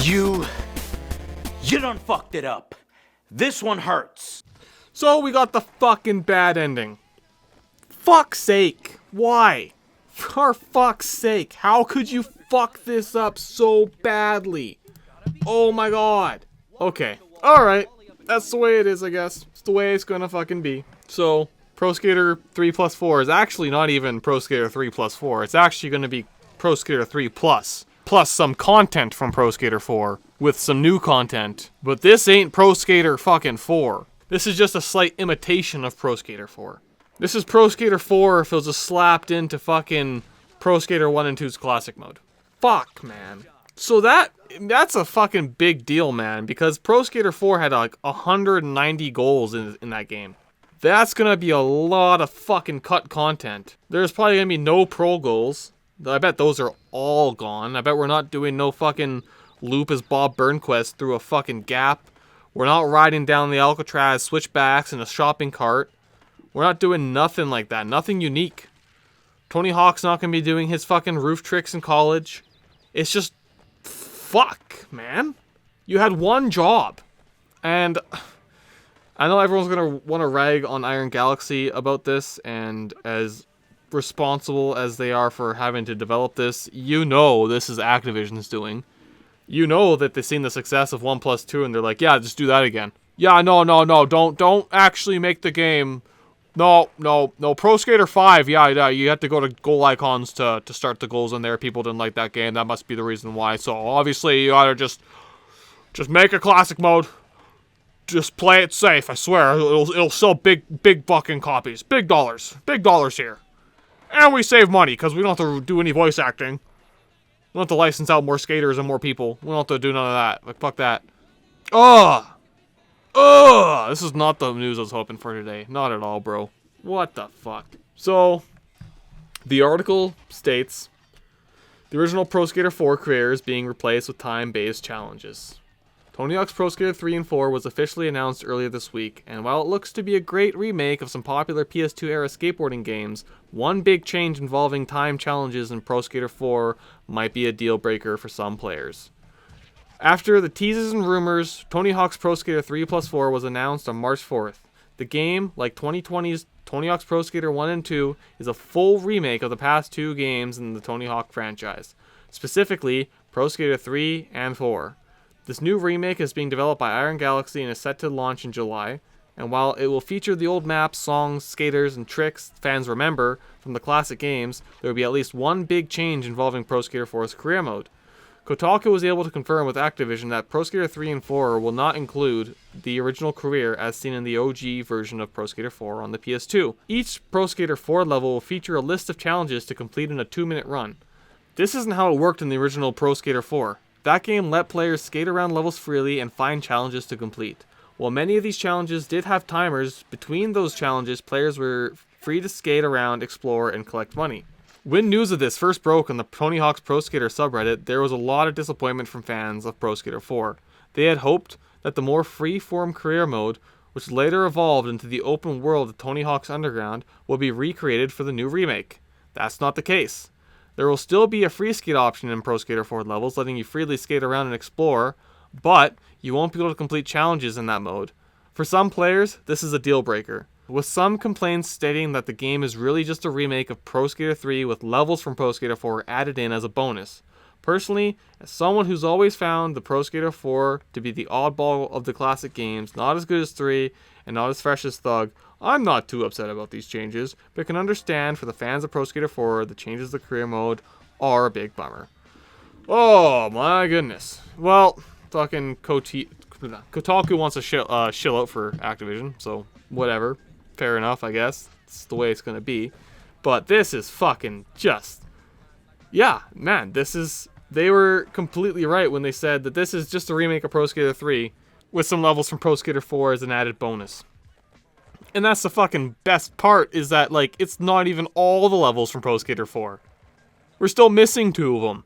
You done fucked it up. This one hurts. So we got the fucking bad ending. Fuck's sake. Why? For fuck's sake. How could you fuck this up so badly? Oh my god. Okay. Alright. That's the way it is, I guess. It's the way it's gonna fucking be. So, Pro Skater 3 plus 4 is actually not even Pro Skater 3 plus 4. It's actually gonna be Pro Skater 3 plus. Plus some content from Pro Skater 4. With some new content. But this ain't Pro Skater fucking 4. This is just a slight imitation of Pro Skater 4. This is Pro Skater 4 if it was just slapped into fucking Pro Skater 1 and 2's classic mode. Fuck, man. So that's a fucking big deal, man, because Pro Skater 4 had like 190 goals in that game. That's gonna be a lot of fucking cut content. There's probably gonna be no pro goals. I bet those are all gone. I bet we're not doing no fucking loop as Bob Burnquist through a fucking gap. We're not riding down the Alcatraz switchbacks in a shopping cart. We're not doing nothing like that. Nothing unique. Tony Hawk's not gonna be doing his fucking roof tricks in college. It's just... fuck, man. You had one job. And I know everyone's gonna want to rag on Iron Galaxy about this, and as responsible as they are for having to develop this, you know this is Activision's doing. You know that they've seen the success of 1+2 and they're like, yeah, just do that again. Yeah, no, don't actually make the game. No, Pro Skater 5, yeah, you have to go to goal icons to start the goals in there. People didn't like that game, that must be the reason why. So obviously you gotta just make a classic mode. Just play it safe, I swear. It'll sell big fucking copies. Big dollars here. And we save money, because we don't have to do any voice acting. We don't have to license out more skaters and more people. We don't have to do none of that. Like, fuck that. Ugh! This is not the news I was hoping for today. Not at all, bro. What the fuck? So, the article states, the original Pro Skater 4 career is being replaced with time-based challenges. Tony Hawk's Pro Skater 3 and 4 was officially announced earlier this week, and while it looks to be a great remake of some popular PS2-era skateboarding games, one big change involving time challenges in Pro Skater 4 might be a deal-breaker for some players. After the teases and rumors, Tony Hawk's Pro Skater 3 plus 4 was announced on March 4th. The game, like 2020's Tony Hawk's Pro Skater 1 and 2, is a full remake of the past two games in the Tony Hawk franchise, specifically Pro Skater 3 and 4. This new remake is being developed by Iron Galaxy and is set to launch in July, and while it will feature the old maps, songs, skaters, and tricks fans remember from the classic games, there will be at least one big change involving Pro Skater 4's career mode. Kotaku was able to confirm with Activision that Pro Skater 3 and 4 will not include the original career as seen in the OG version of Pro Skater 4 on the PS2. Each Pro Skater 4 level will feature a list of challenges to complete in a 2-minute run. This isn't how it worked in the original Pro Skater 4. That game let players skate around levels freely and find challenges to complete. While many of these challenges did have timers, between those challenges players were free to skate around, explore, and collect money. When news of this first broke on the Tony Hawk's Pro Skater subreddit, there was a lot of disappointment from fans of Pro Skater 4. They had hoped that the more free-form career mode, which later evolved into the open world of Tony Hawk's Underground, would be recreated for the new remake. That's not the case. There will still be a free skate option in Pro Skater 4 levels, letting you freely skate around and explore, but you won't be able to complete challenges in that mode. For some players, this is a deal breaker, with some complaints stating that the game is really just a remake of Pro Skater 3 with levels from Pro Skater 4 added in as a bonus. Personally, as someone who's always found the Pro Skater 4 to be the oddball of the classic games, not as good as 3, and not as fresh as Thug, I'm not too upset about these changes, but can understand for the fans of Pro Skater 4, the changes to the career mode are a big bummer. Oh my goodness. Well, fucking Kotaku wants to shill out for Activision, so whatever. Fair enough, I guess. It's the way it's gonna be. But this is fucking just... yeah, man, they were completely right when they said that this is just a remake of Pro Skater 3 with some levels from Pro Skater 4 as an added bonus. And that's the fucking best part, is that, like, it's not even all the levels from Pro Skater 4. We're still missing 2 of them.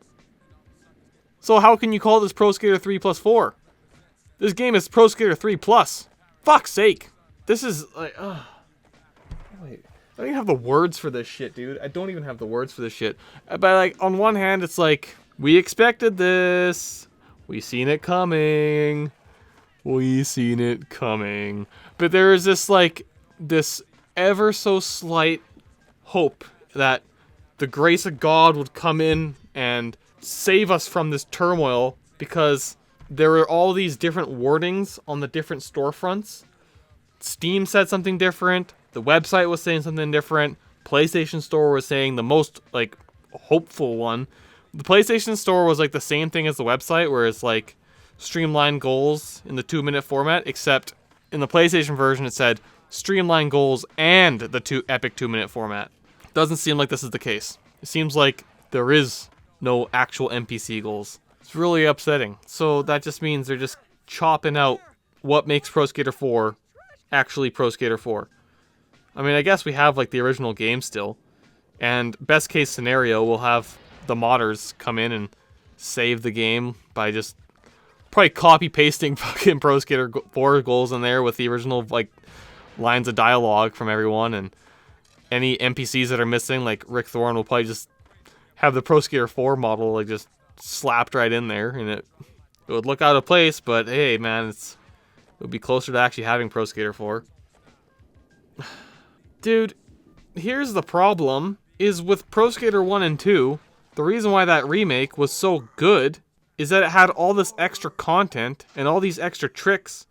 So how can you call this Pro Skater 3 plus 4? This game is Pro Skater 3 plus. Fuck's sake. This is, like, wait. I don't even have the words for this shit, dude. I don't even have the words for this shit. But, like, on one hand, it's like, we expected this. We seen it coming. We seen it coming. But there is this, like, this ever so slight hope that the grace of God would come in and save us from this turmoil, because there were all these different wordings on the different storefronts. Steam said something different. The website was saying something different. PlayStation Store was saying the most, like, hopeful one. The PlayStation Store was, like, the same thing as the website, where it's, like, streamlined goals in the 2-minute format, except in the PlayStation version it said streamlined goals and the epic 2-minute format. Doesn't seem like this is the case. It seems like there is no actual NPC goals. It's really upsetting. So that just means they're just chopping out what makes Pro Skater 4 actually Pro Skater 4. I mean, I guess we have, like, the original game still. And best case scenario, we'll have the modders come in and save the game by just probably copy-pasting fucking Pro Skater 4 goals in there with the original, like, lines of dialogue from everyone. And any NPCs that are missing, like Rick Thorne, will probably just have the Pro Skater 4 model, like, just slapped right in there. And it would look out of place, but hey, man, it would be closer to actually having Pro Skater 4. Dude, here's the problem, is with Pro Skater 1 and 2, the reason why that remake was so good is that it had all this extra content and all these extra tricks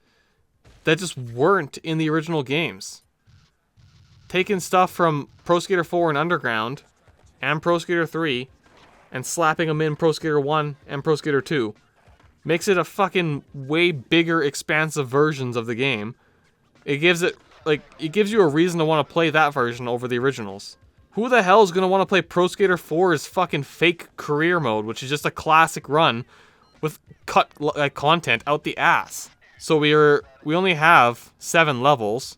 that just weren't in the original games. Taking stuff from Pro Skater 4 and Underground and Pro Skater 3 and slapping them in Pro Skater 1 and Pro Skater 2 makes it a fucking way bigger, expansive versions of the game. It gives it, like, it gives you a reason to want to play that version over the originals. Who the hell is going to want to play Pro Skater 4's fucking fake career mode, which is just a classic run with cut content out the ass? So we only have 7 levels,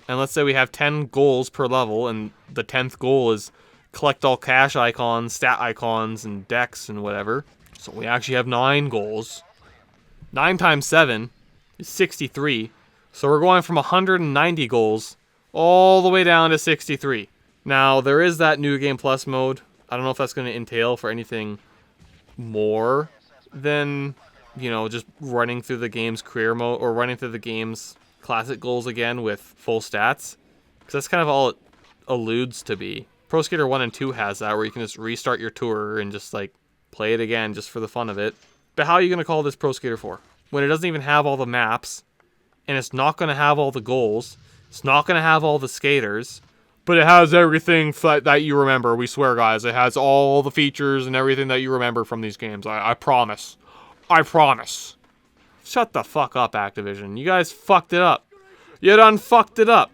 and let's say we have 10 goals per level, and the 10th goal is collect all cash icons, stat icons, and decks and whatever. So we actually have 9 goals. 9 times 7 is 63. So we're going from 190 goals all the way down to 63. Now, there is that New Game Plus mode. I don't know if that's going to entail for anything more than, you know, just running through the game's career mode or running through the game's classic goals again with full stats. Because that's kind of all it alludes to be. Pro Skater 1 and 2 has that, where you can just restart your tour and just, like, play it again just for the fun of it. But how are you going to call this Pro Skater 4? When it doesn't even have all the maps, and it's not going to have all the goals, it's not going to have all the skaters, but it has everything that you remember. We swear, guys. It has all the features and everything that you remember from these games. I promise. I promise. Shut the fuck up, Activision. You guys fucked it up. You done fucked it up.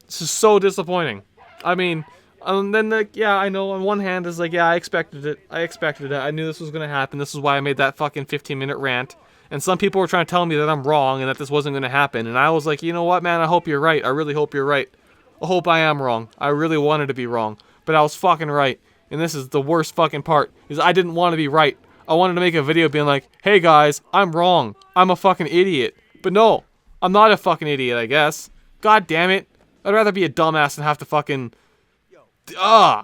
This is so disappointing. I mean, and then, like, yeah, I know on one hand it's like, yeah, I expected it. I knew this was going to happen. This is why I made that fucking 15-minute rant. And some people were trying to tell me that I'm wrong and that this wasn't going to happen. And I was like, you know what, man? I hope you're right. I really hope you're right. I hope I am wrong. I really wanted to be wrong. But I was fucking right. And this is the worst fucking part, is I didn't want to be right. I wanted to make a video being like, hey guys, I'm wrong. I'm a fucking idiot. But no, I'm not a fucking idiot, I guess. God damn it. I'd rather be a dumbass than have to fucking... Bruh.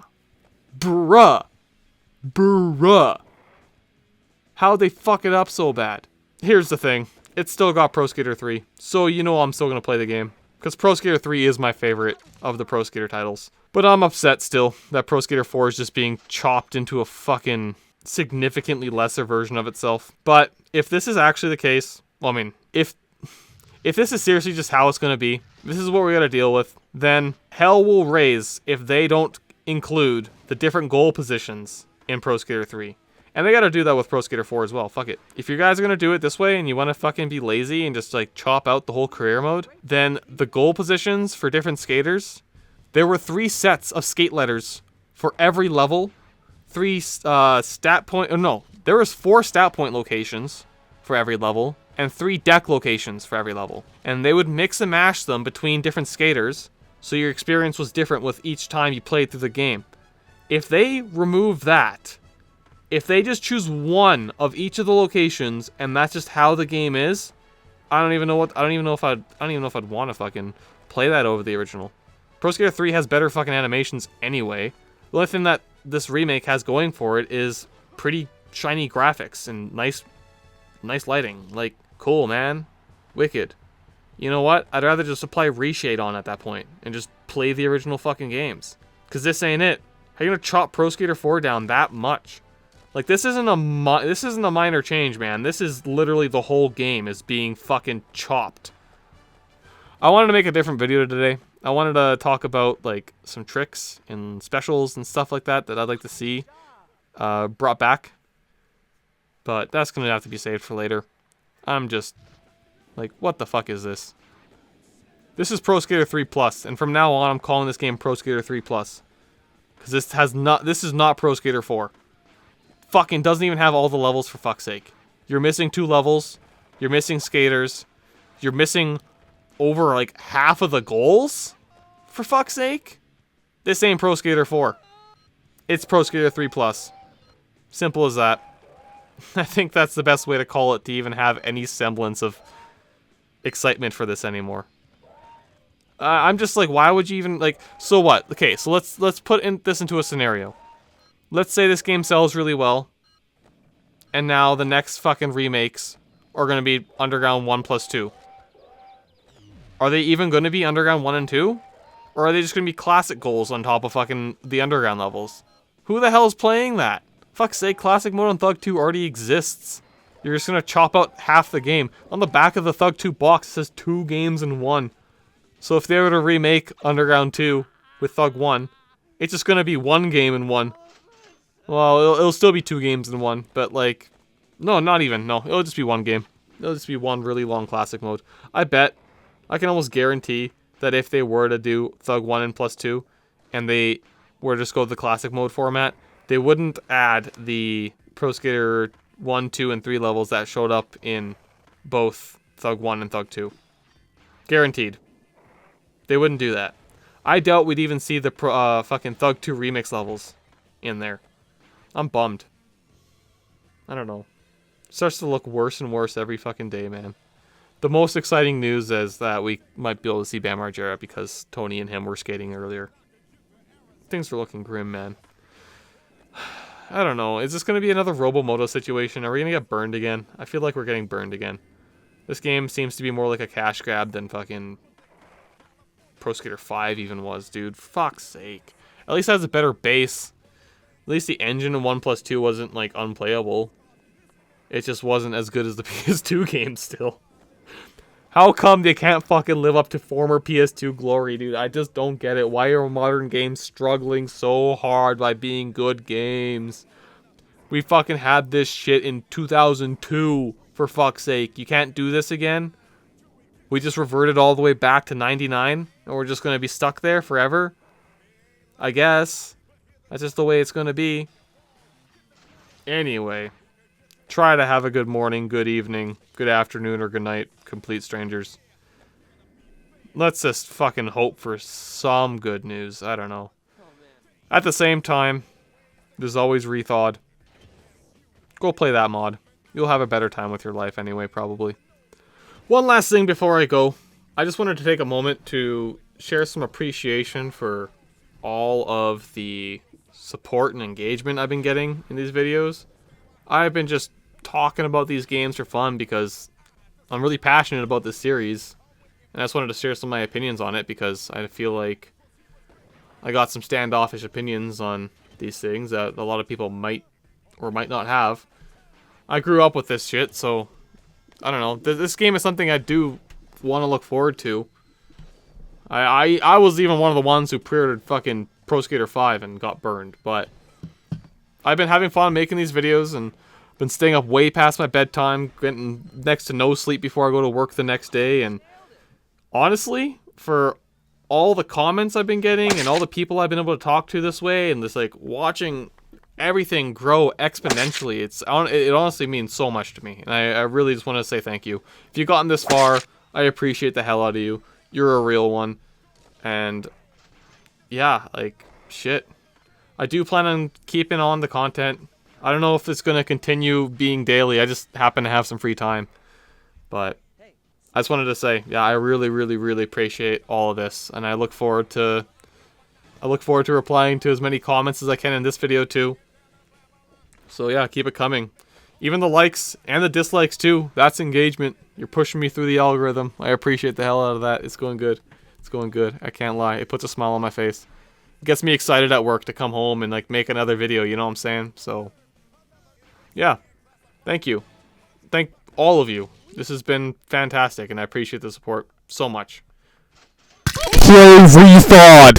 How'd they fuck it up so bad? Here's the thing. It's still got Pro Skater 3. So you know I'm still going to play the game. Because Pro Skater 3 is my favorite of the Pro Skater titles. But I'm upset still that Pro Skater 4 is just being chopped into a fucking significantly lesser version of itself. But if this is actually the case, well, I mean, if this is seriously just how it's going to be, this is what we got to deal with, then hell will raise if they don't include the different goal positions in Pro Skater 3. And they got to do that with Pro Skater 4 as well. Fuck it. If you guys are going to do it this way and you want to fucking be lazy and just, like, chop out the whole career mode, then the goal positions for different skaters, there were 3 sets of skate letters for every level. 3 stat point... Oh, no. There was 4 stat point locations for every level and 3 deck locations for every level. And they would mix and mash them between different skaters, so your experience was different with each time you played through the game. If they remove that... If they just choose one of each of the locations and that's just how the game is, I don't even know if I'd want to fucking play that over the original. Pro Skater 3 has better fucking animations anyway. The only thing that this remake has going for it is pretty shiny graphics and nice nice lighting. Like, cool, man. Wicked. You know what? I'd rather just apply reshade on at that point and just play the original fucking games. Because this ain't it. How you gonna chop Pro Skater 4 down that much? Like, this isn't a minor change, man. This is literally the whole game is being fucking chopped. I wanted to make a different video today. I wanted to talk about, like, some tricks and specials and stuff like that I'd like to see brought back. But that's gonna have to be saved for later. I'm just, like, what the fuck is this? This is Pro Skater 3 Plus, and from now on I'm calling this game Pro Skater 3 Plus. Because this is not Pro Skater 4. Fucking doesn't even have all the levels, for fuck's sake. You're missing 2 levels. You're missing skaters. You're missing over like half of the goals? For fuck's sake? This ain't Pro Skater 4. It's Pro Skater 3 Plus. Simple as that. I think that's the best way to call it to even have any semblance of excitement for this anymore. I'm just like, why would you even, like, so what? Okay, so let's put this into a scenario. Let's say this game sells really well, and now the next fucking remakes are going to be Underground 1 plus 2. Are they even going to be Underground 1 and 2? Or are they just going to be classic goals on top of fucking the Underground levels? Who the hell is playing that? Fuck's sake, classic mode on Thug 2 already exists. You're just going to chop out half the game. On the back of the Thug 2 box, it says 2 games in 1. So if they were to remake Underground 2 with Thug 1, it's just going to be 1 game in 1. Well, it'll still be 2 games in 1, but like, no, not even. No, it'll just be 1 game. It'll just be 1 really long classic mode. I can almost guarantee that if they were to do Thug 1 and plus 2, and they were to just go the classic mode format, they wouldn't add the Pro Skater 1, 2, and 3 levels that showed up in both Thug 1 and Thug 2. Guaranteed. They wouldn't do that. I doubt we'd even see the fucking Thug 2 remix levels in there. I'm bummed. I don't know. It starts to look worse and worse every fucking day, man. The most exciting news is that we might be able to see Bam Margera because Tony and him were skating earlier. Things are looking grim, man. I don't know. Is this going to be another Robomoto situation? Are we going to get burned again? I feel like we're getting burned again. This game seems to be more like a cash grab than fucking Pro Skater 5 even was, dude. Fuck's sake. At least it has a better base. At least the engine in 1 plus 2 wasn't, like, unplayable. It just wasn't as good as the PS2 game still. How come they can't fucking live up to former PS2 glory, dude? I just don't get it. Why are modern games struggling so hard by being good games? We fucking had this shit in 2002, for fuck's sake. You can't do this again? We just reverted all the way back to 99, and we're just going to be stuck there forever? I guess. That's just the way it's going to be. Anyway. Try to have a good morning, good evening, good afternoon, or good night, complete strangers. Let's just fucking hope for some good news. I don't know. At the same time, there's always Rethawed. Go play that mod. You'll have a better time with your life anyway, probably. One last thing before I go. I just wanted to take a moment to share some appreciation for all of the support and engagement I've been getting in these videos. I've been just talking about these games for fun because I'm really passionate about this series, and I just wanted to share some of my opinions on it because I feel like I got some standoffish opinions on these things that a lot of people might or might not have. I grew up with this shit, so I don't know. This game is something I do want to look forward to. I was even one of the ones who pre-ordered fucking Pro Skater 5 and got burned, but I've been having fun making these videos and been staying up way past my bedtime, getting next to no sleep before I go to work the next day, and honestly, for all the comments I've been getting and all the people I've been able to talk to this way and just like watching everything grow exponentially, it honestly means so much to me, and I really just want to say thank you. If you've gotten this far, I appreciate the hell out of you. You're a real one, and yeah, like, shit. I do plan on keeping on the content. I don't know if it's going to continue being daily. I just happen to have some free time. But I just wanted to say, yeah, I really, really, really appreciate all of this. And I look forward to replying to as many comments as I can in this video too. So yeah, keep it coming. Even the likes and the dislikes too. That's engagement. You're pushing me through the algorithm. I appreciate the hell out of that. It's going good. It's going good. I can't lie. It puts a smile on my face. It gets me excited at work to come home and like make another video, you know what I'm saying? So yeah. Thank you. Thank all of you. This has been fantastic and I appreciate the support so much. Play Rethawed!